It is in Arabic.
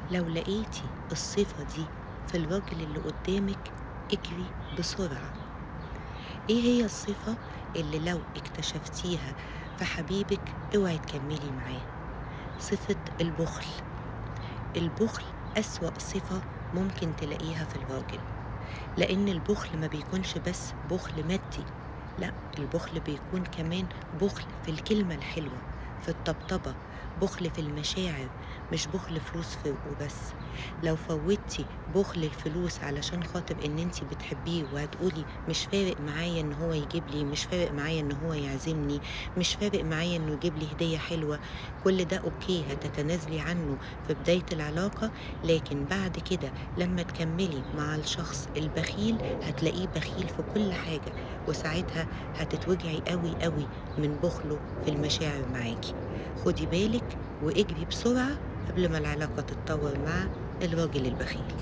لو لقيتي الصفة دي في الراجل اللي قدامك اجري بسرعة. ايه هي الصفة اللي لو اكتشفتيها في حبيبك اوعي تكملي معاه؟ صفة البخل. البخل أسوأ صفة ممكن تلاقيها في الراجل، لأن البخل ما بيكونش بس بخل مادي، لا، البخل بيكون كمان بخل في الكلمة الحلوة، في الطبطبة، بخل في المشاعر، مش بخل فلوس وبس. لو فوتي بخل الفلوس علشان خاطر ان انتي بتحبيه وهتقولي مش فارق معايا ان هو يجيب لي، مش فارق معايا ان هو يعزمني، مش فارق معايا انه يجيب لي هدية حلوة، كل ده اوكي هتتنازلي عنه في بداية العلاقة، لكن بعد كده لما تكملي مع الشخص البخيل هتلاقيه بخيل في كل حاجة، وساعتها هتتوجعي قوي قوي من بخله في المشاعر معاكي. خدي بالك واجري بسرعة قبل ما العلاقة تتطور مع الراجل البخيل.